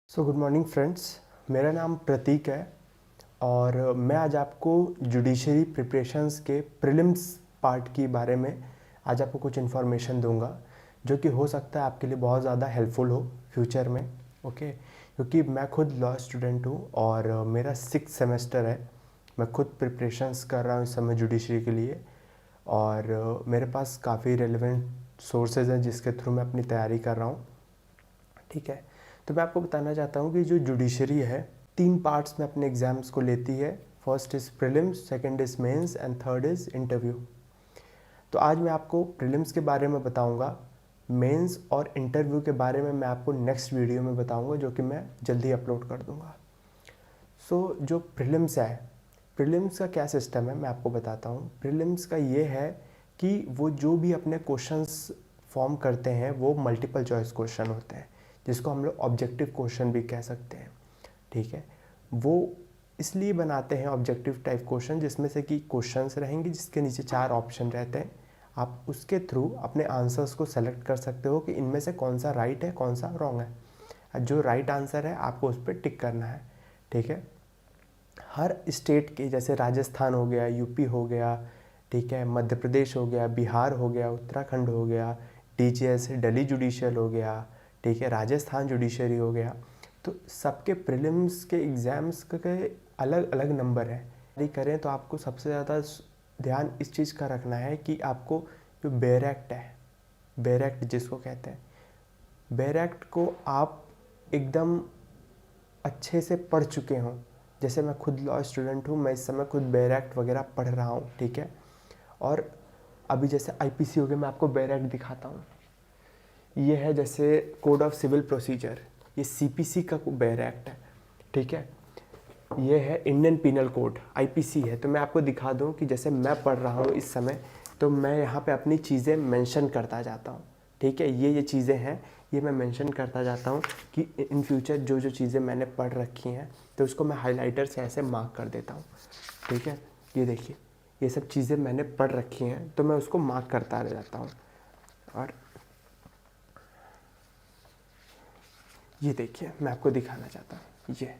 Good morning friends. मेरा नाम प्रतीक है और मैं आज आपको जुडिशरी प्रिपरेशंस के प्रीलिम्स पार्ट के बारे में आज आपको कुछ इन्फॉर्मेशन दूंगा जो कि हो सकता है आपके लिए बहुत ज़्यादा हेल्पफुल हो फ्यूचर में। ओके, क्योंकि मैं खुद लॉ स्टूडेंट हूँ और मेरा 6th सेमेस्टर है। मैं खुद प्रिपरेशंस कर रहा हूँ इस समय जुडिशरी के लिए और मेरे पास काफ़ी रेलेवेंट सोर्सेज हैं जिसके थ्रू मैं अपनी तैयारी कर रहा हूँ। ठीक है, तो मैं आपको बताना चाहता हूँ कि जो जुडिशरी है 3 पार्ट्स में अपने एग्ज़ाम्स को लेती है। First is prelims, second is mains and third is interview. तो आज मैं आपको प्रीलिम्स के बारे में बताऊँगा, मेंस और इंटरव्यू के बारे में मैं आपको नेक्स्ट वीडियो में बताऊँगा जो कि मैं जल्दी अपलोड कर दूँगा। जो प्रीलिम्स है, प्रीलिम्स का क्या सिस्टम है मैं आपको बताता हूँ। प्रीलिम्स का ये है कि वो जो भी अपने क्वेश्चंस फॉर्म करते हैं वो मल्टीपल चॉइस क्वेश्चन होते हैं जिसको हम लोग ऑब्जेक्टिव क्वेश्चन भी कह सकते हैं। ठीक है, वो इसलिए बनाते हैं ऑब्जेक्टिव टाइप क्वेश्चन जिसमें से कि क्वेश्चंस रहेंगे जिसके नीचे 4 ऑप्शन रहते हैं। आप उसके थ्रू अपने आंसर्स को सेलेक्ट कर सकते हो कि इनमें से कौन सा राइट है कौन सा रॉन्ग है। जो राइट आंसर है आपको उस पर टिक करना है। ठीक है, हर स्टेट के जैसे राजस्थान हो गया, यूपी हो गया, ठीक है, मध्य प्रदेश हो गया, बिहार हो गया, उत्तराखंड हो गया, डीजीएस दिल्ली जुडिशियल हो गया, ठीक है, राजस्थान जुडिशरी हो गया। तो सबके प्रीलिम्स के एग्ज़ाम्स के अलग अलग नंबर हैं। यदि करें तो आपको सबसे ज़्यादा ध्यान इस चीज़ का रखना है कि आपको जो बेयर एक्ट है, बेयर एक्ट जिसको कहते हैं, बेयर एक्ट को आप एकदम अच्छे से पढ़ चुके हों। जैसे मैं खुद लॉ स्टूडेंट हूँ, मैं इस समय खुद बेयर एक्ट वगैरह पढ़ रहा हूँ। ठीक है, और अभी जैसे आईपीसी हो गया, मैं आपको बेयर एक्ट दिखाता हूँ। ये है जैसे कोड ऑफ सिविल प्रोसीजर, ये सीपीसी का बेयर एक्ट है। ठीक है, ये है इंडियन पिनल कोड, आईपीसी है। तो मैं आपको दिखा दूँ कि जैसे मैं पढ़ रहा हूँ इस समय, तो मैं यहाँ पे अपनी चीज़ें मेंशन करता जाता हूँ। ठीक है, ये चीज़ें हैं, ये मैं मेंशन करता जाता हूँ कि इन फ्यूचर जो जो चीज़ें मैंने पढ़ रखी हैं तो उसको मैं हाइलाइटर से ऐसे मार्क कर देता हूँ। ठीक है, ये देखिए, ये सब चीज़ें मैंने पढ़ रखी हैं तो मैं उसको मार्क करता रह जाता हूँ। और ये देखिए, मैं आपको दिखाना चाहता हूँ, ये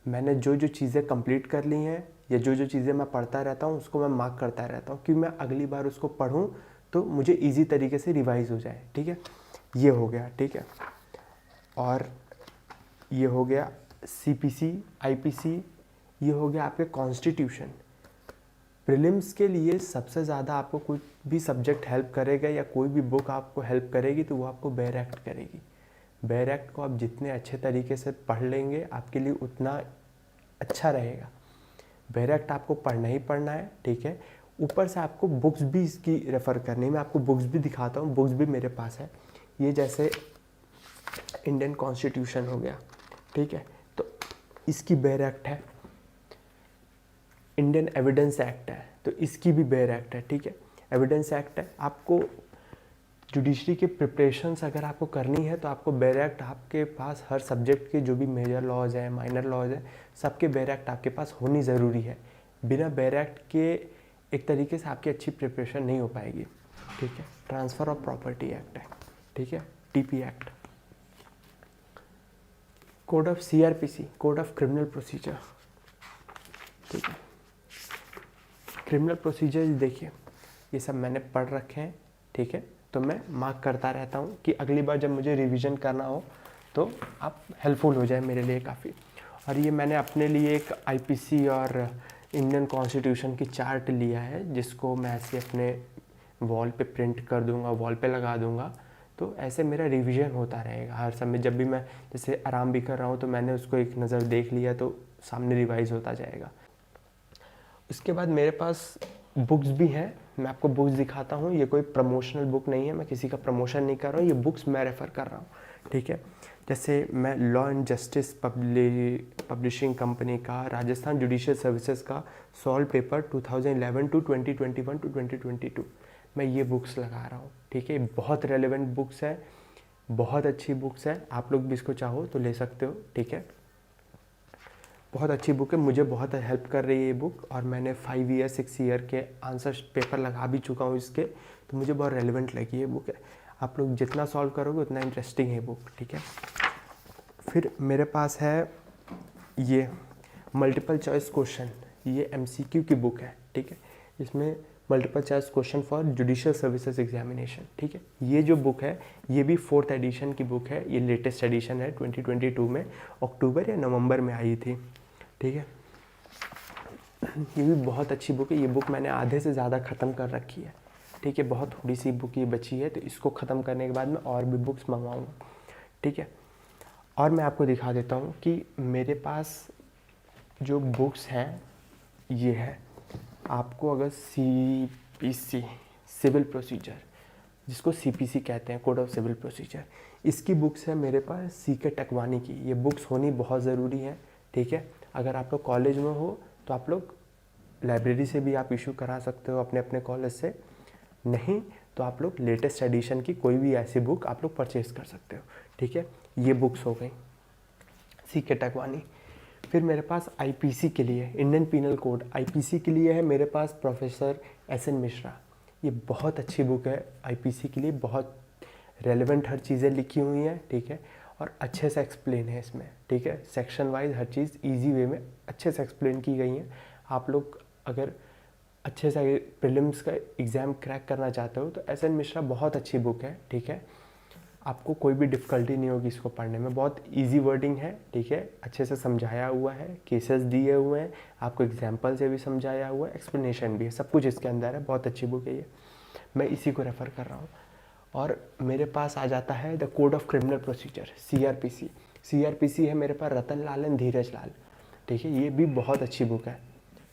मैंने जो जो चीज़ें कंप्लीट कर ली हैं या जो जो चीज़ें मैं पढ़ता रहता हूँ उसको मैं मार्क करता रहता हूँ कि मैं अगली बार उसको पढूं तो मुझे इजी तरीके से रिवाइज हो जाए। ठीक है, ये हो गया। ठीक है, और ये हो गया सीपीसी, आईपीसी, ये हो गया आपके कॉन्स्टिट्यूशन। प्रीलिम्स के लिए सबसे ज़्यादा आपको कोई भी सब्जेक्ट हेल्प करेगा या कोई भी बुक आपको हेल्प करेगी तो वो आपको बेयर एक्ट करेगी। बेयर एक्ट को आप जितने अच्छे तरीके से पढ़ लेंगे आपके लिए उतना अच्छा रहेगा। बेयर एक्ट आपको पढ़ना ही पढ़ना है। ठीक है, ऊपर से आपको बुक्स भी इसकी रेफ़र करनी है। मैं आपको बुक्स भी दिखाता हूँ, बुक्स भी मेरे पास है। ये जैसे इंडियन कॉन्स्टिट्यूशन हो गया, ठीक है, तो इसकी बेयर एक्ट है। इंडियन एविडेंस एक्ट है तो इसकी भी बेयर एक्ट है। ठीक है, एविडेंस एक्ट है। आपको जुडिशरी के प्रिपरेशंस अगर आपको करनी है तो आपको बेयर एक्ट आपके पास हर सब्जेक्ट के जो भी मेजर लॉज हैं, माइनर लॉज हैं, सबके बेयर एक्ट आपके पास होनी ज़रूरी है। बिना बेयर एक्ट के एक तरीके से आपकी अच्छी प्रिपरेशन नहीं हो पाएगी। ठीक है, ट्रांसफ़र ऑफ प्रॉपर्टी एक्ट है। ठीक है, TP act, code of CrPC, code of criminal procedure. ठीक है, क्रिमिनल प्रोसीजर देखिए, ये सब मैंने पढ़ रखे हैं। ठीक है, तो मैं मार्क करता रहता हूँ कि अगली बार जब मुझे रिवीजन करना हो तो आप हेल्पफुल हो जाए मेरे लिए काफ़ी। और ये मैंने अपने लिए एक आईपीसी और इंडियन कॉन्स्टिट्यूशन की चार्ट लिया है जिसको मैं ऐसे अपने वॉल पे प्रिंट कर दूंगा, वॉल पे लगा दूंगा। तो ऐसे मेरा रिवीजन होता रहेगा हर समय। जब भी मैं जैसे आराम भी कर रहा हूँ तो मैंने उसको एक नज़र देख लिया तो सामने रिवाइज होता जाएगा। उसके बाद मेरे पास बुक्स भी हैं, मैं आपको बुक्स दिखाता हूँ। ये कोई प्रमोशनल बुक नहीं है, मैं किसी का प्रमोशन नहीं कर रहा हूँ, ये बुक्स मैं रेफ़र कर रहा हूँ। ठीक है, जैसे मैं law and justice publishing company का राजस्थान जुडिशियल सर्विसेज का सॉल्व पेपर 2011 टू 2021 टू 2022 मैं ये बुक्स लगा रहा हूँ। ठीक है, बहुत रेलेवेंट बुक्स है, बहुत अच्छी बुक्स है, आप लोग भी इसको चाहो तो ले सकते हो। ठीक है, बहुत अच्छी बुक है, मुझे बहुत हेल्प कर रही है ये बुक। और मैंने 5 ईयर 6 ईयर के आंसर पेपर लगा भी चुका हूँ इसके, तो मुझे बहुत रेलेवेंट लगी ये बुक है। आप लोग जितना सॉल्व करोगे उतना इंटरेस्टिंग है बुक। ठीक है, फिर मेरे पास है ये मल्टीपल चॉइस क्वेश्चन, ये एमसीक्यू की बुक है, ठीक है। इसमें multiple choice question for judicial services examination, ठीक है। ये जो बुक है ये भी 4th एडिशन की बुक है, ये लेटेस्ट एडिशन है 2022 में, अक्टूबर या नवंबर में आई थी, ठीक है। ये भी बहुत अच्छी बुक है, ये बुक मैंने आधे से ज़्यादा ख़त्म कर रखी है, ठीक है। बहुत थोड़ी सी बुक ये बची है, तो इसको ख़त्म करने के बाद मैं और भी बुक्स मंगवाऊँगा, ठीक है। और मैं आपको दिखा देता हूँ कि मेरे पास जो बुक्स हैं ये है, आपको अगर CPC सिविल प्रोसीजर, जिसको CPC कहते हैं, कोड ऑफ सिविल प्रोसीजर, इसकी बुक्स है मेरे पास CK टकवानी की। ये बुक्स होनी बहुत ज़रूरी है, ठीक है। अगर आप लोग कॉलेज में हो तो आप लोग लाइब्रेरी से भी आप इशू करा सकते हो अपने अपने कॉलेज से, नहीं तो आप लोग लेटेस्ट एडिशन की कोई भी ऐसी बुक आप लोग परचेज कर सकते हो, ठीक है। ये बुक्स हो गई CK टकवानी। फिर मेरे पास IPC के लिए, इंडियन पीनल कोड, IPC के लिए है मेरे पास प्रोफेसर SN मिश्रा। ये बहुत अच्छी बुक है IPC के लिए, बहुत रेलेवेंट हर चीज़ें लिखी हुई हैं, ठीक है। और अच्छे से एक्सप्लेन है इसमें, ठीक है। सेक्शन वाइज हर चीज़ इजी वे में अच्छे से एक्सप्लेन की गई है। आप लोग अगर अच्छे से प्रीलिम्स का एग्ज़ाम क्रैक करना चाहते हो तो SN मिश्रा बहुत अच्छी बुक है, ठीक है। आपको कोई भी डिफ़िकल्टी नहीं होगी इसको पढ़ने में, बहुत इजी वर्डिंग है, ठीक है। अच्छे से समझाया हुआ है, केसेस दिए हुए हैं, आपको एग्जांपल से भी समझाया हुआ है, एक्सप्लेनेशन भी है, सब कुछ इसके अंदर है। बहुत अच्छी बुक है ये, मैं इसी को रेफ़र कर रहा हूँ। और मेरे पास आ जाता है the code of criminal procedure, CRPC है मेरे पास रतन लाल एंड धीरज लाल, ठीक है। ये भी बहुत अच्छी बुक है,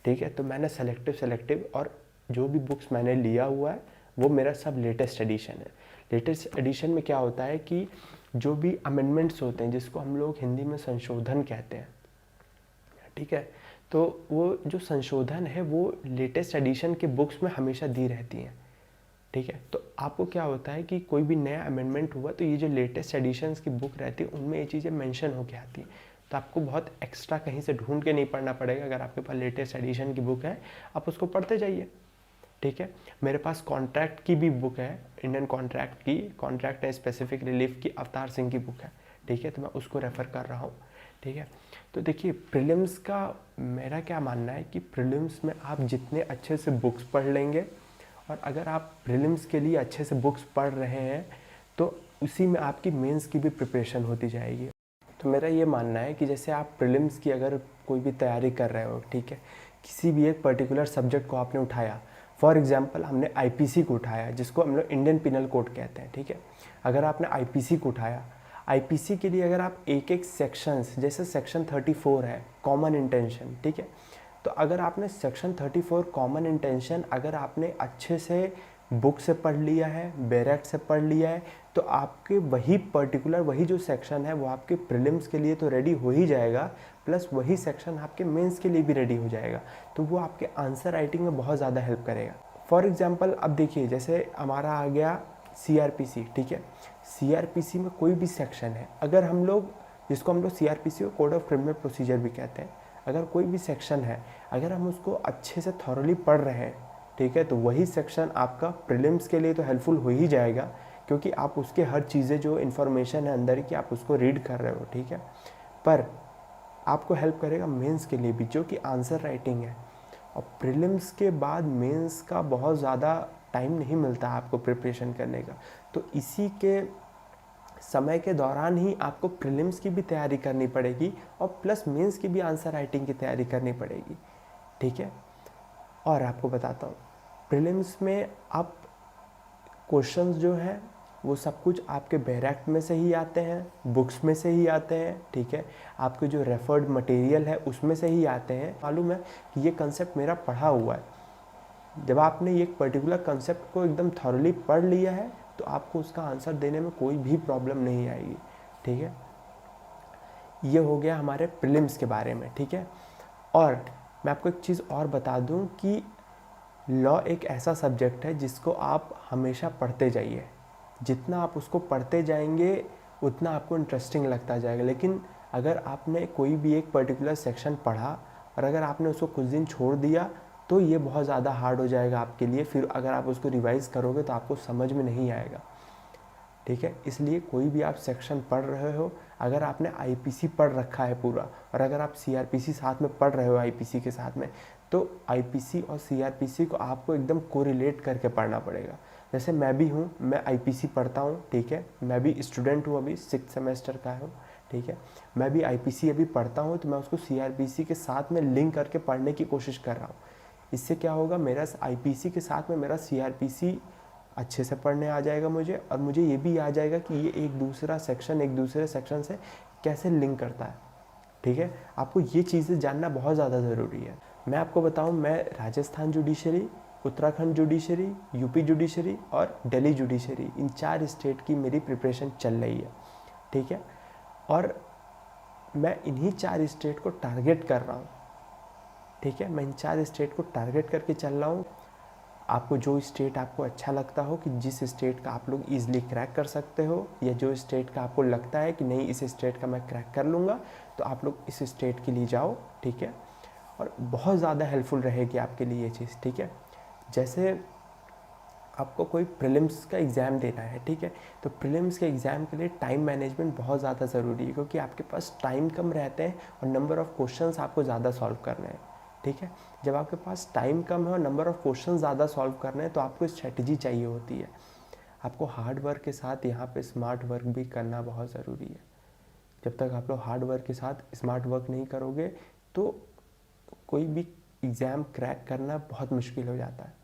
ठीक है। तो मैंने सेलेक्टिव और जो भी बुक्स मैंने लिया हुआ है वो मेरा सब लेटेस्ट एडिशन है। लेटेस्ट एडिशन में क्या होता है कि जो भी अमेंडमेंट्स होते हैं, जिसको हम लोग हिंदी में संशोधन कहते हैं, ठीक है, तो वो जो संशोधन है वो लेटेस्ट एडिशन के बुक्स में हमेशा दी रहती हैं, ठीक है। तो आपको क्या होता है कि कोई भी नया अमेंडमेंट हुआ तो ये जो लेटेस्ट एडिशंस की बुक रहती है उनमें ये चीज़ें मेंशन होके आती हैं, तो आपको बहुत एक्स्ट्रा कहीं से ढूंढ के नहीं पढ़ना पड़ेगा। अगर आपके पास लेटेस्ट एडिशन की बुक है आप उसको पढ़ते जाइए, ठीक है। मेरे पास कॉन्ट्रैक्ट की भी बुक है, इंडियन कॉन्ट्रैक्ट की, कॉन्ट्रैक्ट एंड स्पेसिफिक रिलीफ की अवतार सिंह की बुक है, ठीक है। तो मैं उसको रेफ़र कर रहा हूँ, ठीक है। तो देखिए प्रीलिम्स का मेरा क्या मानना है कि प्रीलिम्स में आप जितने अच्छे से बुक्स पढ़ लेंगे, और अगर आप प्रीलिम्स के लिए अच्छे से बुक्स पढ़ रहे हैं तो उसी में आपकी मेंस की भी प्रिपरेशन होती जाएगी। तो मेरा ये मानना है कि जैसे आप प्रीलिम्स की अगर कोई भी तैयारी कर रहे हो, ठीक है, किसी भी एक पर्टिकुलर सब्जेक्ट को आपने उठाया, फॉर एग्जांपल हमने IPC को उठाया, जिसको हम लोग इंडियन पिनल कोड कहते हैं, ठीक है। अगर आपने IPC को उठाया, IPC के लिए अगर आप एक एक सेक्शंस, जैसे सेक्शन 34 है कॉमन इंटेंशन, ठीक है, तो अगर आपने सेक्शन 34 कॉमन इंटेंशन अगर आपने अच्छे से बुक से पढ़ लिया है, बैरेक्ट से पढ़ लिया है, तो आपके वही पर्टिकुलर वही जो सेक्शन है वो आपके प्रीलिम्स के लिए तो रेडी हो ही जाएगा, प्लस वही सेक्शन आपके मेंस के लिए भी रेडी हो जाएगा। तो वो आपके आंसर राइटिंग में बहुत ज़्यादा हेल्प करेगा। फॉर एग्जांपल अब देखिए जैसे हमारा आ गया CRPC, ठीक है। CRPC में कोई भी सेक्शन है, अगर हम लोग जिसको हम लोग CRPC को कोड ऑफ क्रिमिनल प्रोसीजर भी कहते हैं, अगर कोई भी सेक्शन है अगर हम उसको अच्छे से थॉरली पढ़ रहे हैं, ठीक है, तो वही सेक्शन आपका प्रीलिम्स के लिए तो हेल्पफुल हो ही जाएगा, क्योंकि आप उसके हर चीज़ें जो इन्फॉर्मेशन है अंदर की आप उसको रीड कर रहे हो, ठीक है। पर आपको हेल्प करेगा मेंस के लिए भी, जो कि आंसर राइटिंग है। और प्रीलिम्स के बाद मेंस का बहुत ज़्यादा टाइम नहीं मिलता आपको प्रिपरेशन करने का, तो इसी के समय के दौरान ही आपको प्रीलिम्स की भी तैयारी करनी पड़ेगी और प्लस मेंस की भी आंसर राइटिंग की तैयारी करनी पड़ेगी, ठीक है। और आपको बताता हूँ प्रीलिम्स में आप क्वेश्चंस जो हैं वो सब कुछ आपके बैरेक्ट में से ही आते हैं, बुक्स में से ही आते हैं, ठीक है। आपके जो रेफर्ड मटेरियल है उसमें से ही आते हैं। मालूम है कि ये कंसेप्ट मेरा पढ़ा हुआ है। जब आपने एक पर्टिकुलर कंसेप्ट को एकदम थॉरली पढ़ लिया है तो आपको उसका आंसर देने में कोई भी प्रॉब्लम नहीं आएगी, ठीक है। ये हो गया हमारे प्रीलिम्स के बारे में, ठीक है। और मैं आपको एक चीज़ और बता दूं कि लॉ एक ऐसा सब्जेक्ट है जिसको आप हमेशा पढ़ते जाइए, जितना आप उसको पढ़ते जाएंगे उतना आपको इंटरेस्टिंग लगता जाएगा। लेकिन अगर आपने कोई भी एक पर्टिकुलर सेक्शन पढ़ा और अगर आपने उसको कुछ दिन छोड़ दिया तो ये बहुत ज़्यादा हार्ड हो जाएगा आपके लिए, फिर अगर आप उसको रिवाइज़ करोगे तो आपको समझ में नहीं आएगा, ठीक है। इसलिए कोई भी आप सेक्शन पढ़ रहे हो, अगर आपने आईपीसी पढ़ रखा है पूरा, और अगर आप सीआरपीसी साथ में पढ़ रहे हो आईपीसी के साथ में, तो आईपीसी और सीआरपीसी को आपको एकदम कोरिलेट करके पढ़ना पड़ेगा। जैसे मैं भी हूँ, मैं आईपीसी पढ़ता हूँ, ठीक है। मैं भी स्टूडेंट हूँ, अभी 6th सेमेस्टर का हूँ, ठीक है। मैं भी आईपीसी अभी पढ़ता हूँ, तो मैं उसको सीआरपीसी के साथ में लिंक करके पढ़ने की कोशिश कर रहा हूँ। इससे क्या होगा, मेरा आईपीसी के साथ में मेरा सीआरपीसी अच्छे से पढ़ने आ जाएगा मुझे, और मुझे ये भी आ जाएगा कि ये एक दूसरे सेक्शन से कैसे लिंक करता है, ठीक है। आपको ये चीज़ें जानना बहुत ज़्यादा ज़रूरी है। मैं आपको बताऊं, मैं Rajasthan judiciary, Uttarakhand judiciary, UP judiciary और दिल्ली जुडिशरी, इन 4 स्टेट की मेरी प्रिपरेशन चल रही है, ठीक है। और मैं इन्हीं 4 स्टेट को टारगेट कर रहा हूँ, ठीक है। मैं इन 4 स्टेट को टारगेट करके चल रहा हूँ। आपको जो स्टेट आपको अच्छा लगता हो, कि जिस स्टेट का आप लोग ईजिली क्रैक कर सकते हो, या जो स्टेट का आपको लगता है कि नहीं इस स्टेट का मैं क्रैक कर लूँगा, तो आप लोग इस स्टेट के लिए जाओ, ठीक है। और बहुत ज़्यादा हेल्पफुल रहेगी आपके लिए ये चीज़, ठीक है। जैसे आपको कोई प्रीलिम्स का एग्ज़ाम देना है, ठीक है, तो प्रीलिम्स के एग्ज़ाम के लिए टाइम मैनेजमेंट बहुत ज़्यादा ज़रूरी है, क्योंकि आपके पास टाइम कम रहते हैं और नंबर ऑफ़ क्वेश्चंस आपको ज़्यादा सॉल्व करने हैं, ठीक है। जब आपके पास टाइम कम है और नंबर ऑफ़ क्वेश्चन ज़्यादा सॉल्व करने हैं, तो आपको स्ट्रेटजी चाहिए होती है। आपको हार्ड वर्क के साथ यहाँ पे स्मार्ट वर्क भी करना बहुत ज़रूरी है। जब तक आप लोग हार्ड वर्क के साथ स्मार्ट वर्क नहीं करोगे, तो कोई भी एग्ज़ाम क्रैक करना बहुत मुश्किल हो जाता है।